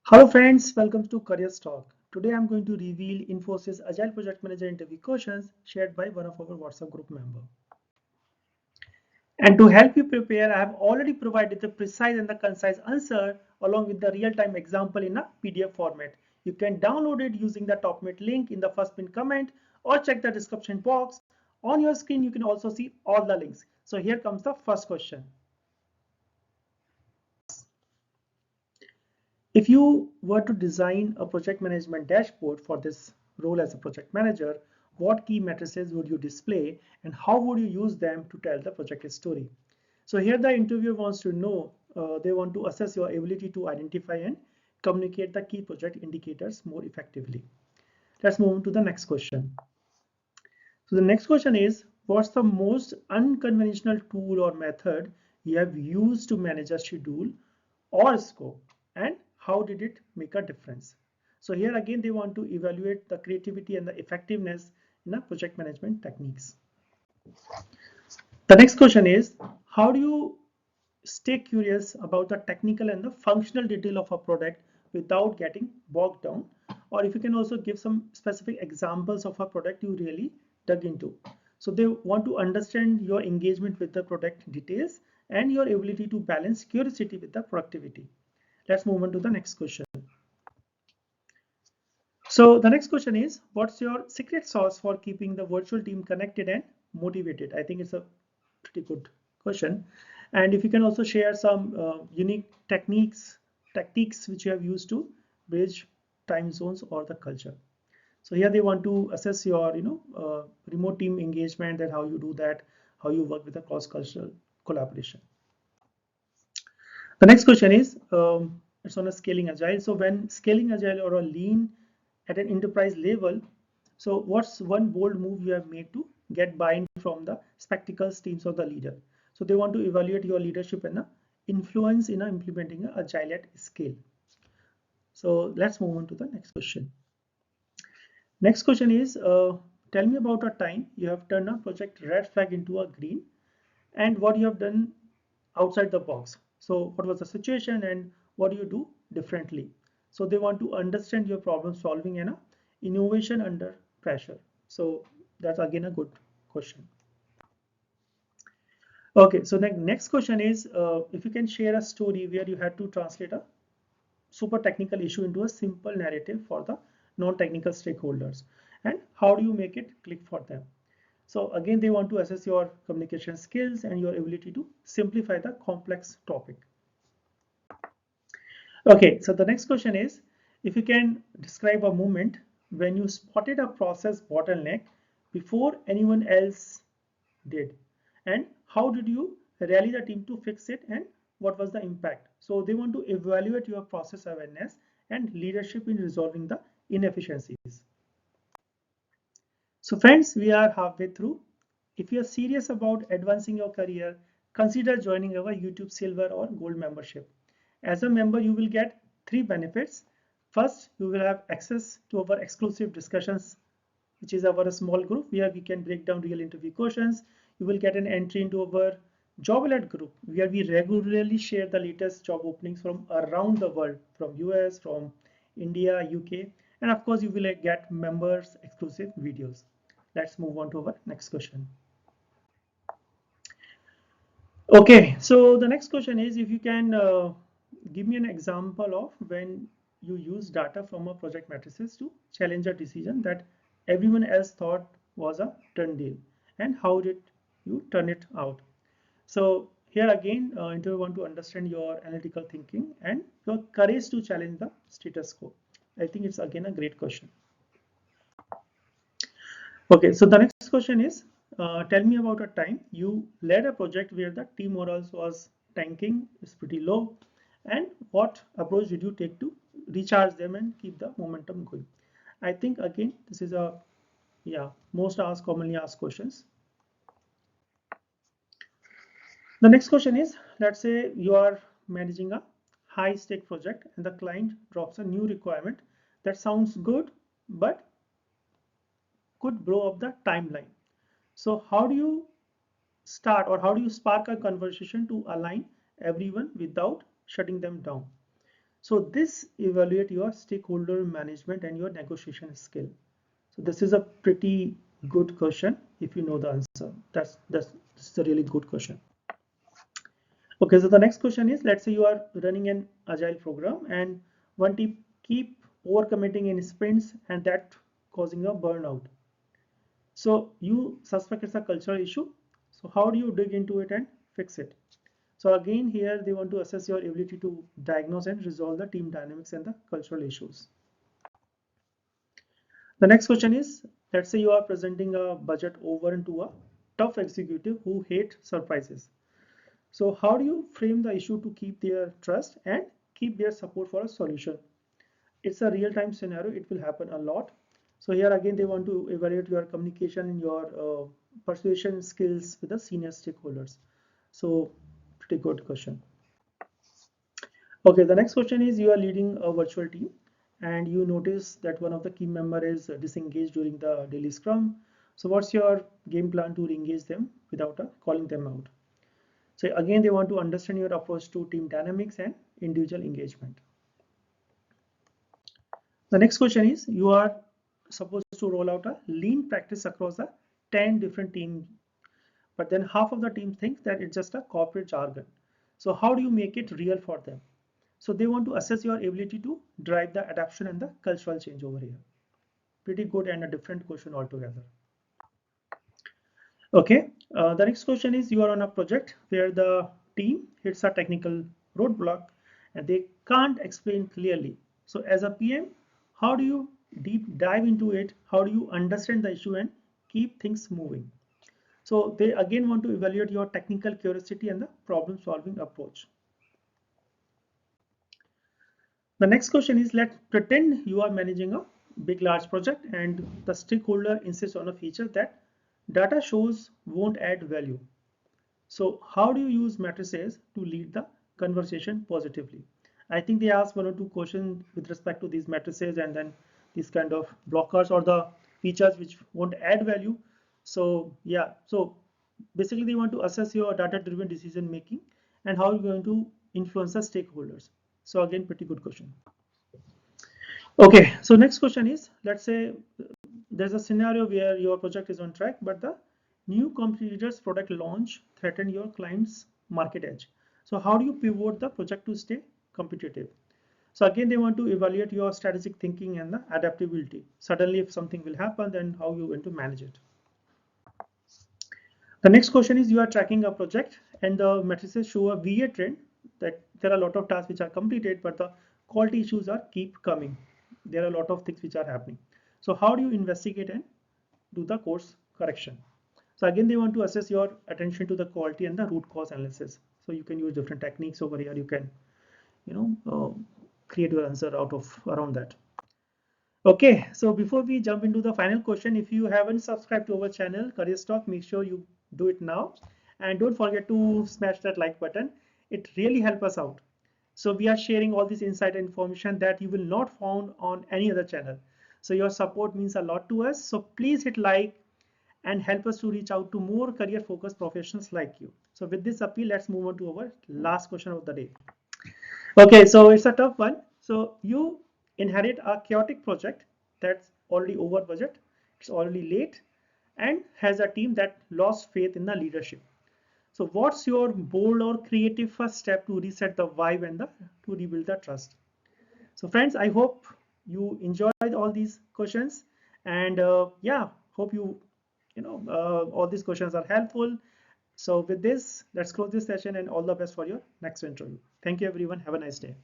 Hello friends, welcome to Careers Talk. Today I'm going to reveal Infosys Agile Project Manager interview questions shared by one of our WhatsApp group member. And to help you prepare, I have already provided the precise and the concise answer along with the real-time example in a PDF format. You can download it using the top mate link in the first pinned comment or check the description box. On your screen, you can also see all the links. So here comes the first question. If you were to design a project management dashboard for this role as a project manager, what key matrices would you display and how would you use them to tell the project story? So here the interviewer wants to know, they want to assess your ability to identify and communicate the key project indicators more effectively. Let's move on to the next question. So the next question is, what's the most unconventional tool or method you have used to manage a schedule or scope, and how did it make a difference? So here again, they want to evaluate the creativity and the effectiveness in a project management techniques. The next question is, how do you stay curious about the technical and the functional detail of a product without getting bogged down? Or if you can also give some specific examples of a product you really dug into. So they want to understand your engagement with the product details and your ability to balance curiosity with the productivity. Let's move on to the next question. So the next question is, what's your secret sauce for keeping the virtual team connected and motivated? I think it's a pretty good question. And if you can also share some unique tactics which you have used to bridge time zones or the culture. So here they want to assess your, remote team engagement, and how you do that, how you work with the cross-cultural collaboration. The next question is, it's on a scaling agile. So when scaling agile or a lean at an enterprise level, so what's one bold move you have made to get buy-in from the spectacles teams of the leader? So they want to evaluate your leadership and the influence in implementing a agile at scale. So let's move on to the next question. Next question is, tell me about a time you have turned a project red flag into a green and what you have done outside the box. So what was the situation and what do you do differently? So they want to understand your problem solving and innovation under pressure. So that's again a good question. Okay, so the next question is, if you can share a story where you had to translate a super technical issue into a simple narrative for the non-technical stakeholders, and how do you make it click for them? So again, they want to assess your communication skills and your ability to simplify the complex topic. Okay, so the next question is, if you can describe a moment when you spotted a process bottleneck before anyone else did, and how did you rally the team to fix it, and what was the impact? So they want to evaluate your process awareness and leadership in resolving the inefficiencies. So friends, we are halfway through. If you are serious about advancing your career, consider joining our YouTube Silver or Gold membership. As a member, you will get 3 benefits. First, you will have access to our exclusive discussions, which is our small group where we can break down real interview questions. You will get an entry into our job alert group where we regularly share the latest job openings from around the world, from US, from India, UK, and of course you will get members exclusive videos. Let's move on to our next question. Okay, so the next question is, if you can give me an example of when you use data from a project matrices to challenge a decision that everyone else thought was a done deal, and how did you turn it out? So here again, interviewer want to understand your analytical thinking and your courage to challenge the status quo. I think it's again a great question. Okay, so the next question is, tell me about a time you led a project where the team morale was tanking, is pretty low, and what approach did you take to recharge them and keep the momentum going? I think again, this is a most commonly asked questions. The next question is, let's say you are managing a high stake project and the client drops a new requirement that sounds good, but could blow up the timeline. So how do you start, or how do you spark a conversation to align everyone without shutting them down? So this evaluate your stakeholder management and your negotiation skill. So this is a pretty good question if you know the answer. This is a really good question. Okay, so the next question is, let's say you are running an agile program and one team keep overcommitting in sprints and that causing a burnout. So you suspect it's a cultural issue. So how do you dig into it and fix it? So again, here they want to assess your ability to diagnose and resolve the team dynamics and the cultural issues. The next question is, let's say you are presenting a budget over into a tough executive who hate surprises. So how do you frame the issue to keep their trust and keep their support for a solution? It's a real-time scenario. It will happen a lot. So here again, they want to evaluate your communication and your persuasion skills with the senior stakeholders. So pretty good question. Okay, the next question is, you are leading a virtual team and you notice that one of the key member is disengaged during the daily scrum. So what's your game plan to re-engage them without calling them out? So again, they want to understand your approach to team dynamics and individual engagement. The next question is, you are supposed to roll out a lean practice across the 10 different teams, but then half of the team thinks that it's just a corporate jargon. So how do you make it real for them? So they want to assess your ability to drive the adaptation and the cultural change over here. Pretty good and a different question altogether. Okay, the next question is, you are on a project where the team hits a technical roadblock and they can't explain clearly. So as a PM, how do you deep dive into it? How do you understand the issue and keep things moving? So they again want to evaluate your technical curiosity and the problem solving approach. The next question is, let's pretend you are managing a big large project and the stakeholder insists on a feature that data shows won't add value. So how do you use matrices to lead the conversation positively? I think they asked one or two questions with respect to these matrices and then these kind of blockers or the features which won't add value. So yeah, so basically they want to assess your data-driven decision making and how you're going to influence the stakeholders. So again, pretty good question. Okay, so next question is, let's say there's a scenario where your project is on track, but the new competitor's product launch threaten your client's market edge. So how do you pivot the project to stay competitive? So again, they want to evaluate your strategic thinking and the adaptability. Suddenly, if something will happen, then how you going to manage it? The next question is, you are tracking a project and the matrices show a VA trend that there are a lot of tasks which are completed, but the quality issues are keep coming. There are a lot of things which are happening. So how do you investigate and do the course correction? So again, they want to assess your attention to the quality and the root cause analysis. So you can use different techniques over here. You can, create your answer out of around that. Okay, so before we jump into the final question, if you haven't subscribed to our channel, Career Stock, make sure you do it now. And don't forget to smash that like button. It really helps us out. So we are sharing all this insight and information that you will not find on any other channel. So your support means a lot to us. So please hit like and help us to reach out to more career focused professionals like you. So with this appeal, let's move on to our last question of the day. Okay, so it's a tough one. So you inherit a chaotic project that's already over budget, it's already late, and has a team that lost faith in the leadership. So what's your bold or creative first step to reset the vibe and to rebuild the trust? So friends, I hope you enjoyed all these questions, and yeah, hope all these questions are helpful. So with this, let's close this session and all the best for your next interview. Thank you everyone. Have a nice day.